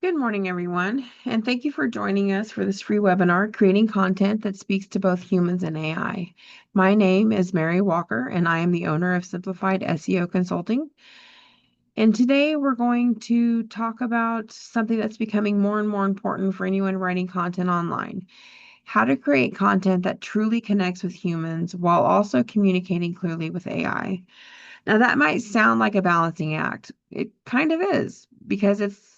Good morning, everyone, and thank you for joining us for this free webinar, Creating Content That Speaks to Both Humans and AI. My name is Mary Walker, and I am the owner of Simplified SEO Consulting. And today we're going to talk about something that's becoming more and more important for anyone writing content online: how to create content that truly connects with humans while also communicating clearly with AI. Now, that might sound like a balancing act. It kind of is, because it's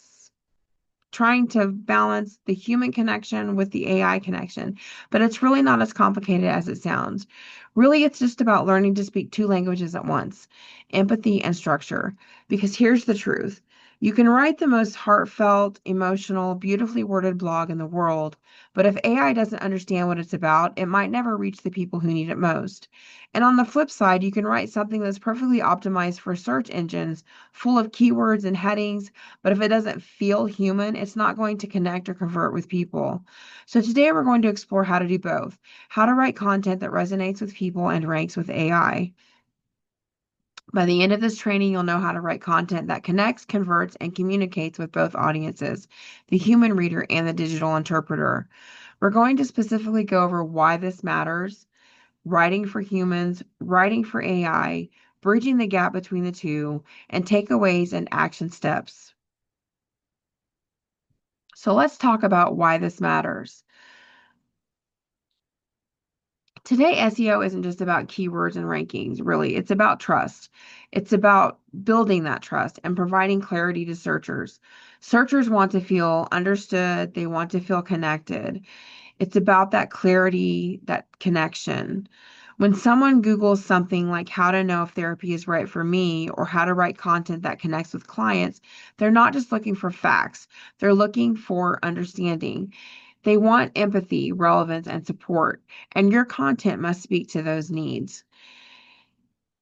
trying to balance the human connection with the AI connection, but it's really not as complicated as it sounds. Really, it's just about learning to speak two languages at once: empathy and structure. Because here's the truth: you can write the most heartfelt, emotional, beautifully worded blog in the world, but if AI doesn't understand what it's about, it might never reach the people who need it most. And on the flip side, you can write something that's perfectly optimized for search engines, full of keywords and headings, but if it doesn't feel human, it's not going to connect or convert with people. So today we're going to explore how to do both: how to write content that resonates with people and ranks with AI. By the end of this training, you'll know how to write content that connects, converts, and communicates with both audiences, the human reader and the digital interpreter. We're going to specifically go over why this matters: writing for humans, writing for AI, bridging the gap between the two, and takeaways and action steps. So let's talk about why this matters. Today, SEO isn't just about keywords and rankings, really. It's about trust. It's about building that trust and providing clarity to searchers. Searchers want to feel understood, they want to feel connected. It's about that clarity, that connection. When someone Googles something like how to know if therapy is right for me or how to write content that connects with clients, they're not just looking for facts, they're looking for understanding. They want empathy, relevance, and support, and your content must speak to those needs.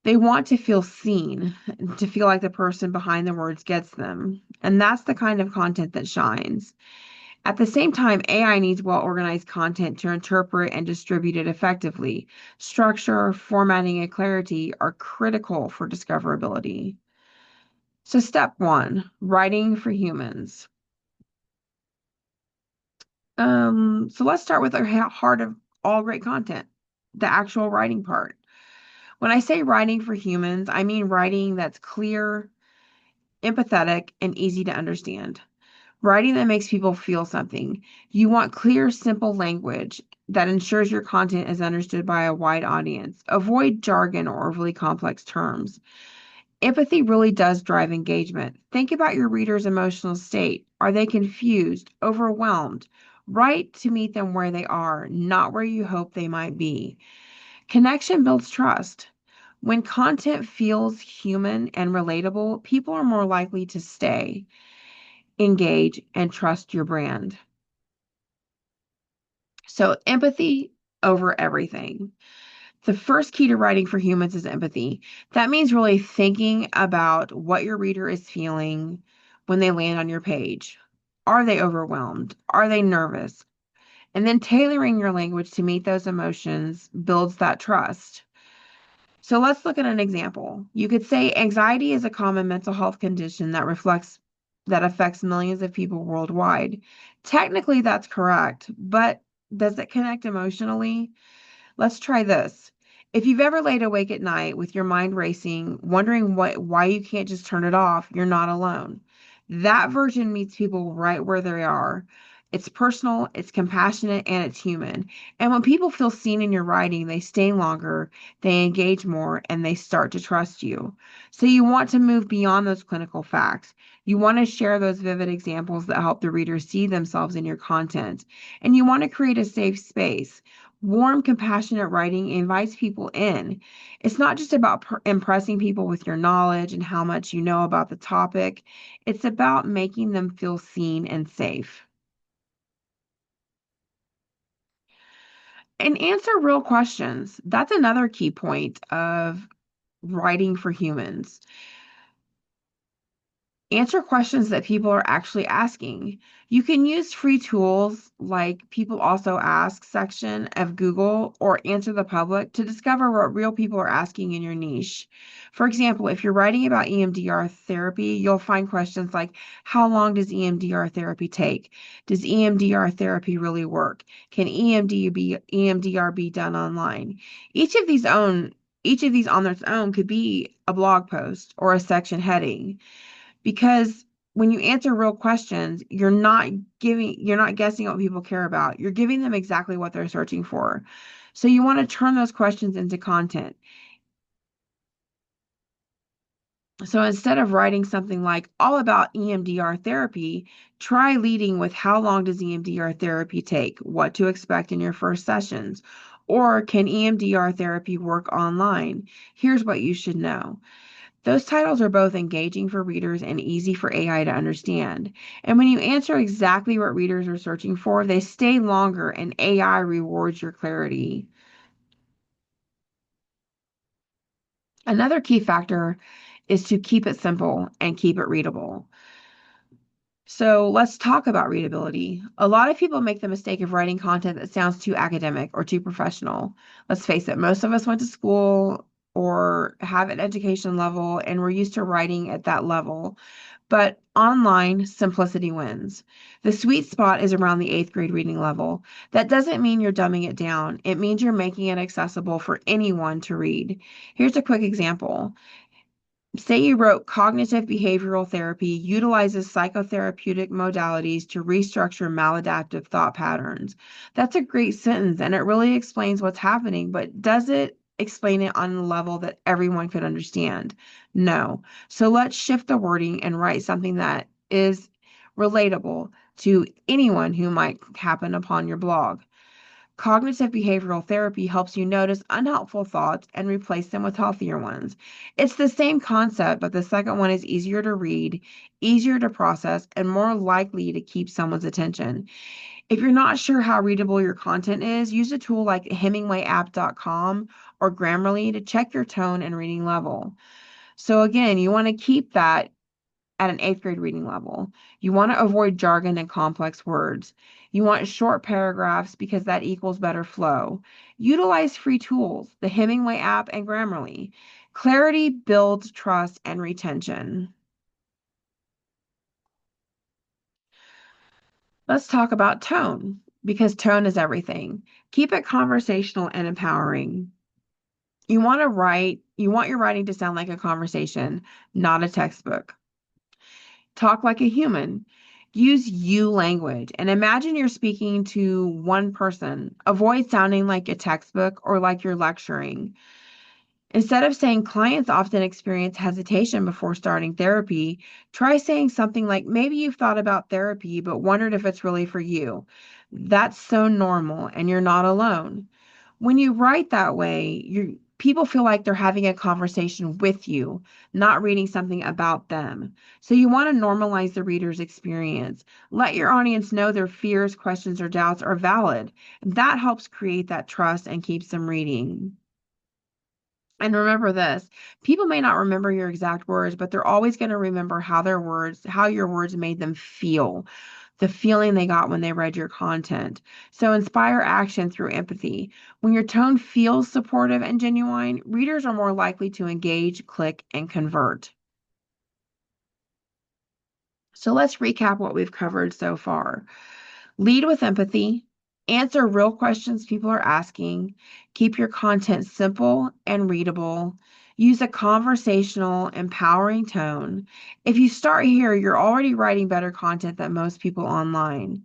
They want to feel seen, to feel like the person behind the words gets them. And that's the kind of content that shines. At the same time, AI needs well-organized content to interpret and distribute it effectively. Structure, formatting, and clarity are critical for discoverability. So step one, writing for humans. So let's start with the heart of all great content, the actual writing part. When I say writing for humans, I mean writing that's clear, empathetic, and easy to understand. Writing that makes people feel something. You want clear, simple language that ensures your content is understood by a wide audience. Avoid jargon or overly complex terms. Empathy really does drive engagement. Think about your reader's emotional state. Are they confused, overwhelmed? Write to meet them where they are, not where you hope they might be. Connection builds trust. When content feels human and relatable, people are more likely to stay, engage, and trust your brand. So, empathy over everything. The first key to writing for humans is empathy. That means really thinking about what your reader is feeling when they land on your page. Are they overwhelmed? Are they nervous? And then tailoring your language to meet those emotions builds that trust. So let's look at an example. You could say anxiety is a common mental health condition that affects millions of people worldwide. Technically, that's correct, but does it connect emotionally? Let's try this. If you've ever laid awake at night with your mind racing, wondering why you can't just turn it off, you're not alone. That version meets people right where they are. It's personal, it's compassionate, and it's human. And when people feel seen in your writing, they stay longer, they engage more, and they start to trust you. So you want to move beyond those clinical facts. You want to share those vivid examples that help the reader see themselves in your content. And you want to create a safe space. Warm, compassionate writing invites people in. It's not just about impressing people with your knowledge and how much you know about the topic. It's about making them feel seen and safe. And answer real questions. That's another key point of writing for humans. Answer questions that people are actually asking. You can use free tools like People Also Ask section of Google or Answer the Public to discover what real people are asking in your niche. For example, if you're writing about EMDR therapy, you'll find questions like, how long does EMDR therapy take? Does EMDR therapy really work? Can EMDR be done online? Each of these on its own could be a blog post or a section heading, because when you answer real questions, you're not guessing what people care about. You're giving them exactly what they're searching for. So you want to turn those questions into content. So instead of writing something like all about EMDR therapy, try leading with, how long does EMDR therapy take? What to expect in your first sessions? Or, can EMDR therapy work online? Here's what you should know. Those titles are both engaging for readers and easy for AI to understand. And when you answer exactly what readers are searching for, they stay longer and AI rewards your clarity. Another key factor is to keep it simple and keep it readable. So let's talk about readability. A lot of people make the mistake of writing content that sounds too academic or too professional. Let's face it, most of us went to school or have an education level, and we're used to writing at that level. But online, simplicity wins. The sweet spot is around the eighth grade reading level. That doesn't mean you're dumbing it down. It means you're making it accessible for anyone to read. Here's a quick example. Say you wrote, cognitive behavioral therapy utilizes psychotherapeutic modalities to restructure maladaptive thought patterns. That's a great sentence, and it really explains what's happening, but does it explain it on a level that everyone could understand? No. So let's shift the wording and write something that is relatable to anyone who might happen upon your blog. Cognitive behavioral therapy helps you notice unhelpful thoughts and replace them with healthier ones. It's the same concept, but the second one is easier to read, easier to process, and more likely to keep someone's attention. If you're not sure how readable your content is, use a tool like HemingwayApp.com or Grammarly to check your tone and reading level. So again, you want to keep that at an eighth grade reading level. You want to avoid jargon and complex words. You want short paragraphs because that equals better flow. Utilize free tools, the Hemingway app and Grammarly. Clarity builds trust and retention. Let's talk about tone, because tone is everything. Keep it conversational and empowering. You want your writing to sound like a conversation, not a textbook. Talk like a human. Use you language and imagine you're speaking to one person. Avoid sounding like a textbook or like you're lecturing. Instead of saying, clients often experience hesitation before starting therapy, try saying something like, maybe you've thought about therapy but wondered if it's really for you. That's so normal and you're not alone. When you write that way, people feel like they're having a conversation with you, not reading something about them. So you want to normalize the reader's experience. Let your audience know their fears, questions, or doubts are valid. That helps create that trust and keeps them reading. And remember this, people may not remember your exact words, but they're always going to remember how your words made them feel, the feeling they got when they read your content. So inspire action through empathy. When your tone feels supportive and genuine, readers are more likely to engage, click, and convert. So let's recap what we've covered so far. Lead with empathy, answer real questions people are asking, keep your content simple and readable, use a conversational, empowering tone. If you start here, you're already writing better content than most people online.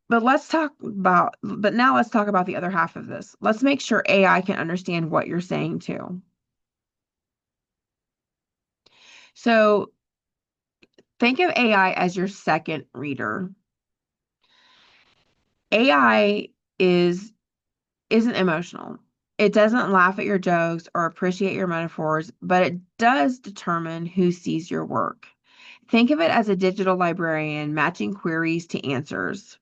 But now let's talk about the other half of this. Let's make sure AI can understand what you're saying too. So think of AI as your second reader. AI isn't emotional. It doesn't laugh at your jokes or appreciate your metaphors, but it does determine who sees your work. Think of it as a digital librarian matching queries to answers.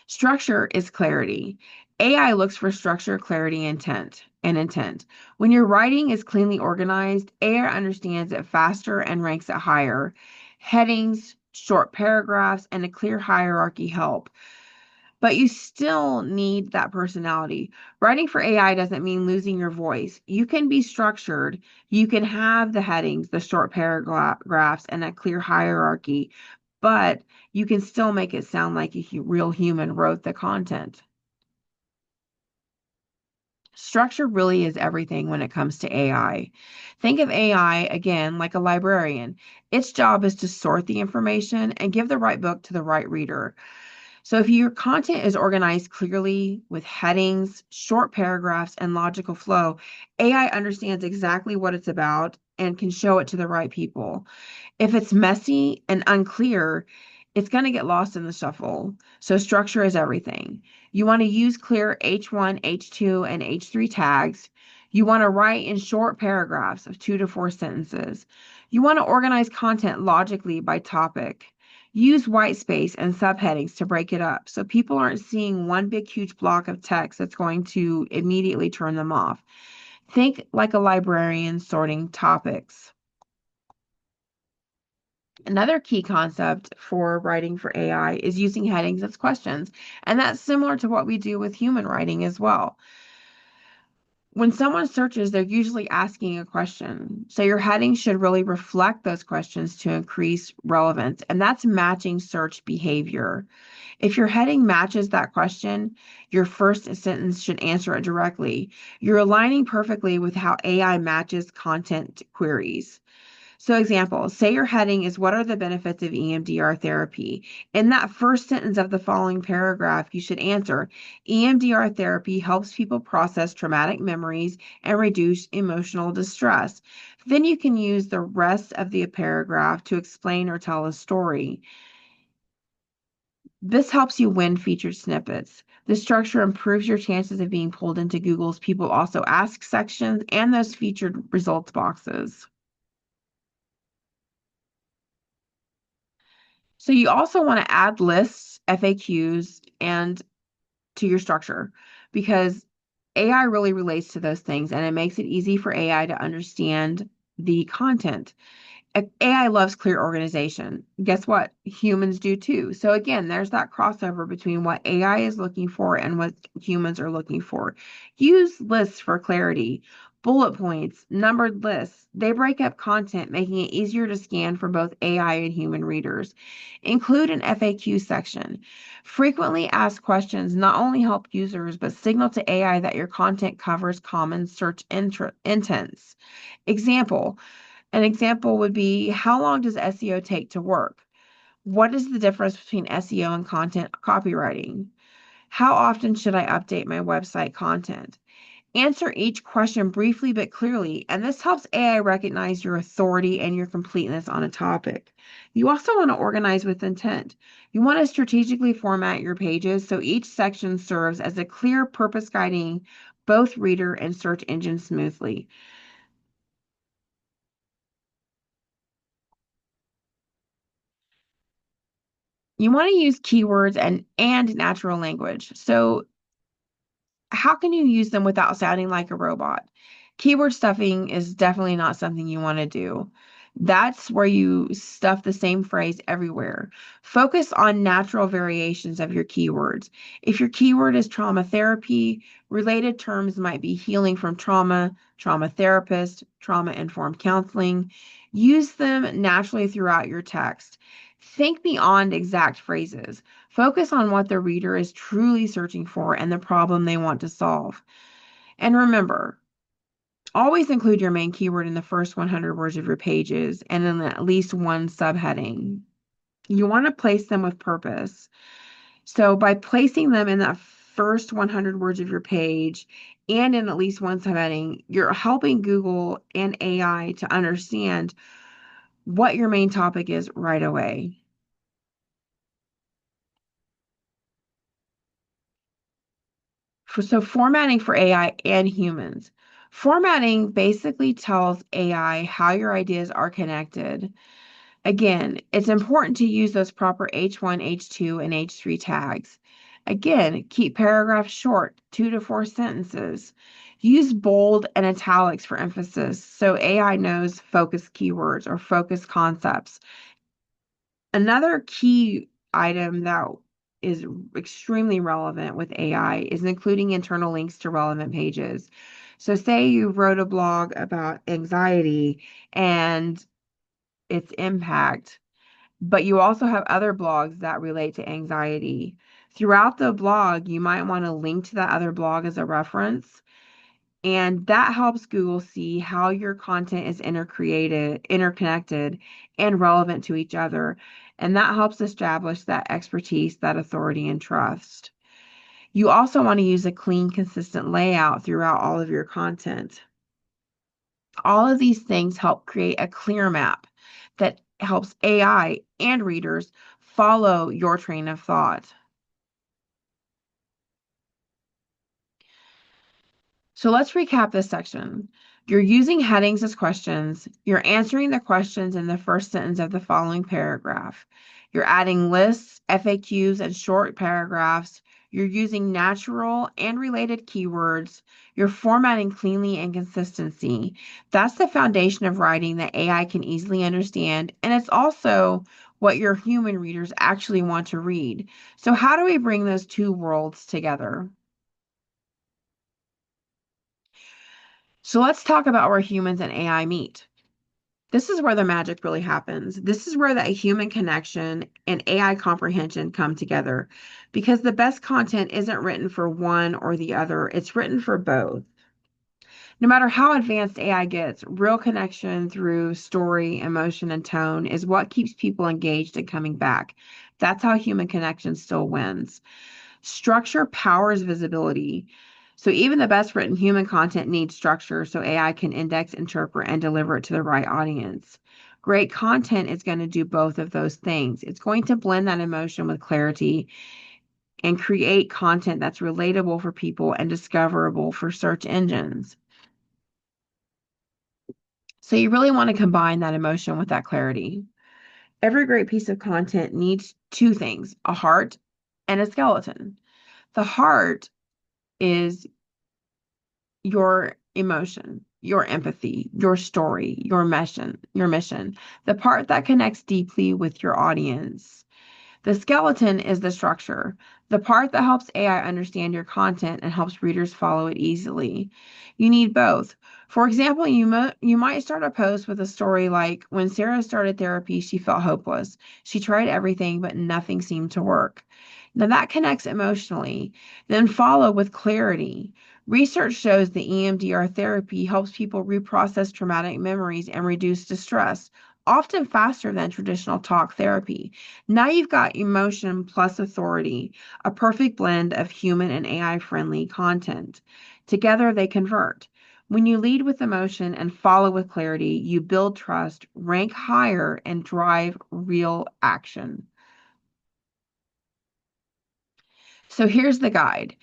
Structure is clarity. AI looks for structure, clarity, intent. and intent. When your writing is cleanly organized, AI understands it faster and ranks it higher. Headings, short paragraphs, and a clear hierarchy help. But you still need that personality. Writing for AI doesn't mean losing your voice. You can be structured. You can have the headings, the short paragraphs, and a clear hierarchy, but you can still make it sound like a real human wrote the content. Structure really is everything when it comes to AI. Think of AI again like a librarian. Its job is to sort the information and give the right book to the right reader. So if your content is organized clearly with headings, short paragraphs, and logical flow, AI understands exactly what it's about and can show it to the right people. If it's messy and unclear, it's going to get lost in the shuffle. So structure is everything. You want to use clear H1, H2, and H3 tags. You want to write in short paragraphs of 2 to 4 sentences. You want to organize content logically by topic. Use white space and subheadings to break it up so people aren't seeing one big, huge block of text that's going to immediately turn them off. Think like a librarian sorting topics. Another key concept for writing for AI is using headings as questions, and that's similar to what we do with human writing as well. When someone searches, they're usually asking a question. So your heading should really reflect those questions to increase relevance, and that's matching search behavior. If your heading matches that question, your first sentence should answer it directly. You're aligning perfectly with how AI matches content queries. So example, say your heading is what are the benefits of EMDR therapy? In that first sentence of the following paragraph, you should answer, EMDR therapy helps people process traumatic memories and reduce emotional distress. Then you can use the rest of the paragraph to explain or tell a story. This helps you win featured snippets. The structure improves your chances of being pulled into Google's People Also Ask sections and those featured results boxes. So you also want to add lists, FAQs, and to your structure because AI really relates to those things and it makes it easy for AI to understand the content. AI loves clear organization. Guess what? Humans do too. So again, there's that crossover between what AI is looking for and what humans are looking for. Use lists for clarity. Bullet points, numbered lists, they break up content, making it easier to scan for both AI and human readers. Include an FAQ section. Frequently asked questions not only help users, but signal to AI that your content covers common search intents. Example, an example would be, how long does SEO take to work? What is the difference between SEO and content copywriting? How often should I update my website content? Answer each question briefly but clearly, and this helps AI recognize your authority and your completeness on a topic. You also want to organize with intent. You want to strategically format your pages so each section serves as a clear purpose guiding both reader and search engine smoothly. You want to use keywords and natural language. So how can you use them without sounding like a robot? Keyword stuffing is definitely not something you want to do. That's where you stuff the same phrase everywhere. Focus on natural variations of your keywords. If your keyword is trauma therapy, related terms might be healing from trauma, trauma therapist, trauma informed counseling. Use them naturally throughout your text. Think beyond exact phrases. Focus on what the reader is truly searching for and the problem they want to solve. And remember, always include your main keyword in the first 100 words of your pages and in at least one subheading. You want to place them with purpose. So by placing them in that first 100 words of your page and in at least one subheading, you're helping Google and AI to understand what your main topic is right away. So formatting for AI and humans. Formatting basically tells AI how your ideas are connected. Again, it's important to use those proper H1, H2, and H3 tags. Again, keep paragraphs short, 2 to 4 sentences. Use bold and italics for emphasis so AI knows focus keywords or focus concepts. Another key item that is extremely relevant with AI is including internal links to relevant pages. So, say you wrote a blog about anxiety and its impact, but you also have other blogs that relate to anxiety. Throughout the blog, you might want to link to that other blog as a reference. And that helps Google see how your content is interconnected, and relevant to each other. And that helps establish that expertise, that authority, and trust. You also want to use a clean, consistent layout throughout all of your content. All of these things help create a clear map that helps AI and readers follow your train of thought. So let's recap this section. You're using headings as questions. You're answering the questions in the first sentence of the following paragraph. You're adding lists, FAQs, and short paragraphs. You're using natural and related keywords. You're formatting cleanly and consistency. That's the foundation of writing that AI can easily understand, and it's also what your human readers actually want to read. So how do we bring those two worlds together? So let's talk about where humans and AI meet. This is where the magic really happens. This is where that human connection and AI comprehension come together, because the best content isn't written for one or the other, it's written for both. No matter how advanced AI gets, real connection through story, emotion, and tone is what keeps people engaged and coming back. That's how human connection still wins. Structure powers visibility. So even the best written human content needs structure so AI can index, interpret, and deliver it to the right audience. Great content is going to do both of those things. It's going to blend that emotion with clarity and create content that's relatable for people and discoverable for search engines. So you really want to combine that emotion with that clarity. Every great piece of content needs two things, a heart and a skeleton. The heart is your emotion, your empathy, your story, your mission, the part that connects deeply with your audience. The skeleton is the structure, the part that helps AI understand your content and helps readers follow it easily. You need both. For example, you might start a post with a story like, when Sarah started therapy, she felt hopeless. She tried everything, but nothing seemed to work. Now that connects emotionally. Then follow with clarity. Research shows that EMDR therapy helps people reprocess traumatic memories and reduce distress, often faster than traditional talk therapy. Now you've got emotion plus authority, a perfect blend of human and AI-friendly content. Together, they convert. When you lead with emotion and follow with clarity, you build trust, rank higher, and drive real action. So here's the guide: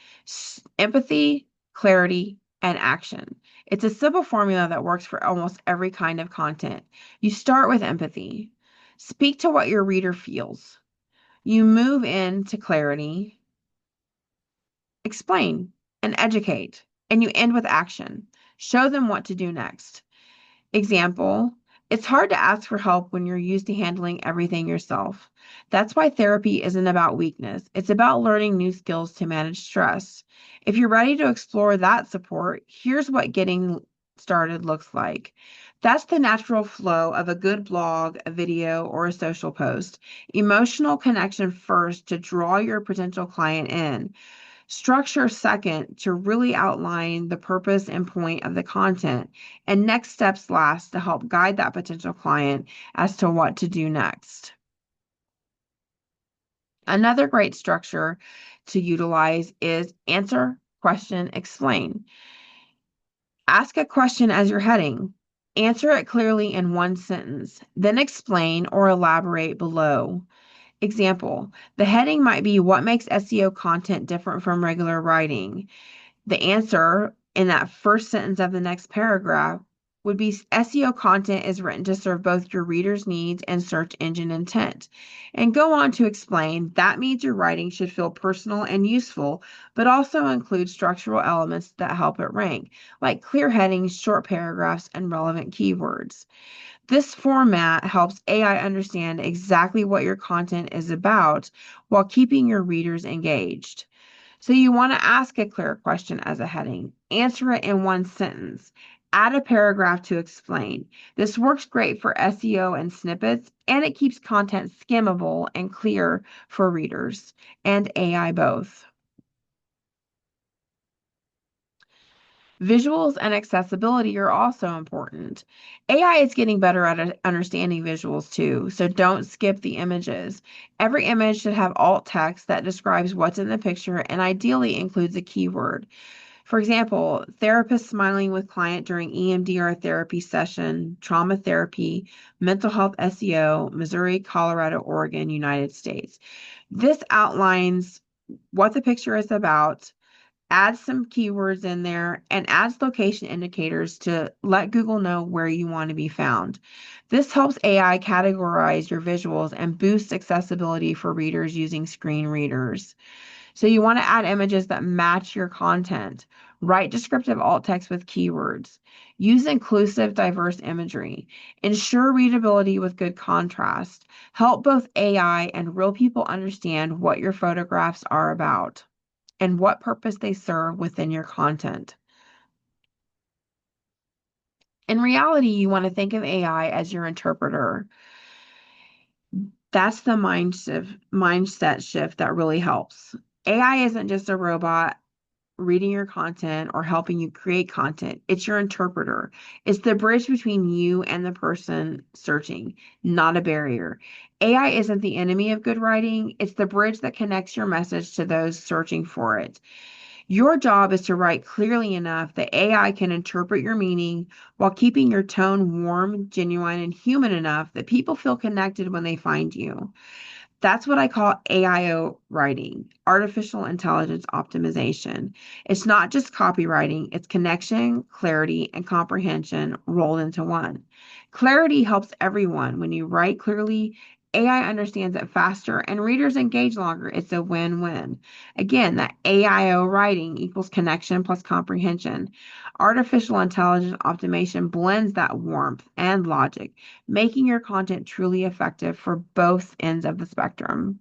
empathy, clarity, and action. It's a simple formula that works for almost every kind of content. You start with empathy. Speak to what your reader feels. You move into clarity, explain, and educate. And you end with action. Show them what to do next. Example, it's hard to ask for help when you're used to handling everything yourself. That's why therapy isn't about weakness. It's about learning new skills to manage stress. If you're ready to explore that support, here's what getting started looks like. That's the natural flow of a good blog, a video, or a social post. Emotional connection first to draw your potential client in. Structure second to really outline the purpose and point of the content. And next steps last to help guide that potential client as to what to do next. Another great structure to utilize is answer, question, explain. Ask a question as your heading. Answer it clearly in one sentence, then explain or elaborate below. Example, the heading might be, what makes SEO content different from regular writing? The answer in that first sentence of the next paragraph would be SEO content is written to serve both your readers' needs and search engine intent. And go on to explain that means your writing should feel personal and useful, but also include structural elements that help it rank, like clear headings, short paragraphs, and relevant keywords. This format helps AI understand exactly what your content is about while keeping your readers engaged. So you want to ask a clear question as a heading, answer it in one sentence, add a paragraph to explain. This works great for SEO and snippets, and it keeps content skimmable and clear for readers and AI both. Visuals and accessibility are also important. AI is getting better at understanding visuals too, so don't skip the images. Every image should have alt text that describes what's in the picture and ideally includes a keyword. For example, therapist smiling with client during EMDR therapy session, trauma therapy, mental health SEO, Missouri, Colorado, Oregon, United States. This outlines what the picture is about, adds some keywords in there, and adds location indicators to let Google know where you want to be found. This helps AI categorize your visuals and boosts accessibility for readers using screen readers. So you want to add images that match your content. Write descriptive alt text with keywords. Use inclusive, diverse imagery. Ensure readability with good contrast. Help both AI and real people understand what your photographs are about and what purpose they serve within your content. In reality, you want to think of AI as your interpreter. That's the mindset shift that really helps. AI isn't just a robot reading your content or helping you create content. It's your interpreter. It's the bridge between you and the person searching, not a barrier. AI isn't the enemy of good writing. It's the bridge that connects your message to those searching for it. Your job is to write clearly enough that AI can interpret your meaning while keeping your tone warm, genuine, and human enough that people feel connected when they find you. That's what I call AIO writing, artificial intelligence optimization. It's not just copywriting, it's connection, clarity, and comprehension rolled into one. Clarity helps everyone. When you write clearly, AI understands it faster and readers engage longer. It's a win-win. Again, that AIO writing equals connection plus comprehension. Artificial intelligence optimization blends that warmth and logic, making your content truly effective for both ends of the spectrum.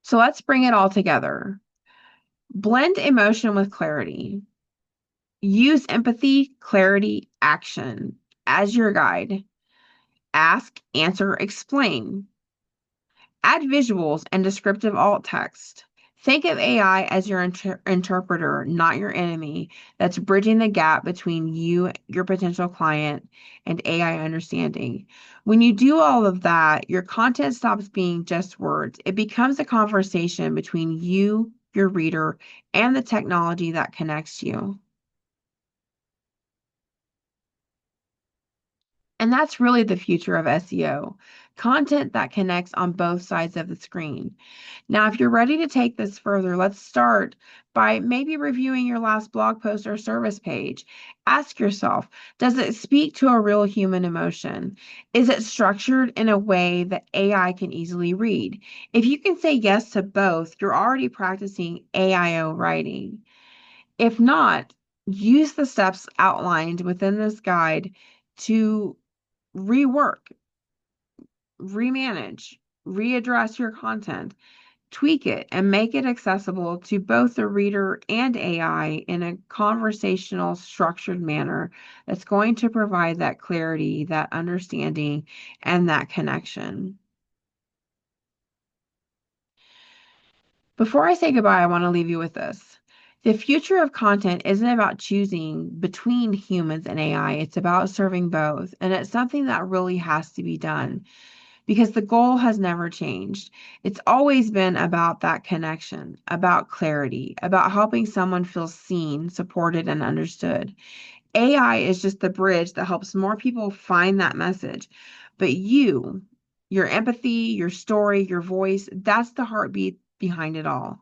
So let's bring it all together. Blend emotion with clarity. Use empathy, clarity, action as your guide. Ask, answer, explain. Add visuals and descriptive alt text. Think of AI as your interpreter, not your enemy, that's bridging the gap between you, your potential client, and AI understanding. When you do all of that, your content stops being just words. It becomes a conversation between you, your reader, and the technology that connects you. And that's really the future of SEO, content that connects on both sides of the screen. Now, if you're ready to take this further, let's start by maybe reviewing your last blog post or service page. Ask yourself, does it speak to a real human emotion? Is it structured in a way that AI can easily read? If you can say yes to both, you're already practicing AIO writing. If not, use the steps outlined within this guide to rework, remanage, readdress your content, tweak it, and make it accessible to both the reader and AI in a conversational, structured manner that's going to provide that clarity, that understanding, and that connection. Before I say goodbye, I want to leave you with this. The future of content isn't about choosing between humans and AI. It's about serving both. And it's something that really has to be done because the goal has never changed. It's always been about that connection, about clarity, about helping someone feel seen, supported, and understood. AI is just the bridge that helps more people find that message. But you, your empathy, your story, your voice, that's the heartbeat behind it all.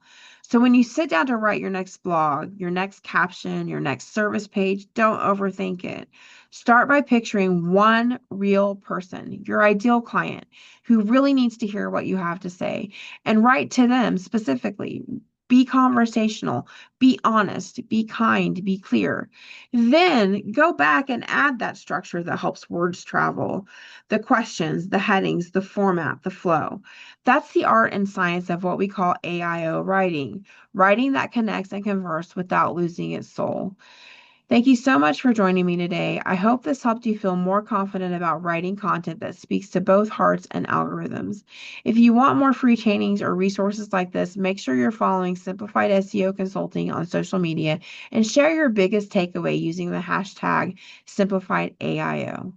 So when you sit down to write your next blog, your next caption, your next service page, don't overthink it. Start by picturing one real person, your ideal client, who really needs to hear what you have to say, and write to them specifically. Be conversational, be honest, be kind, be clear. Then go back and add that structure that helps words travel, the questions, the headings, the format, the flow. That's the art and science of what we call AIO writing, writing that connects and converses without losing its soul. Thank you so much for joining me today. I hope this helped you feel more confident about writing content that speaks to both hearts and algorithms. If you want more free trainings or resources like this, make sure you're following Simplified SEO Consulting on social media and share your biggest takeaway using the hashtag SimplifiedAIO.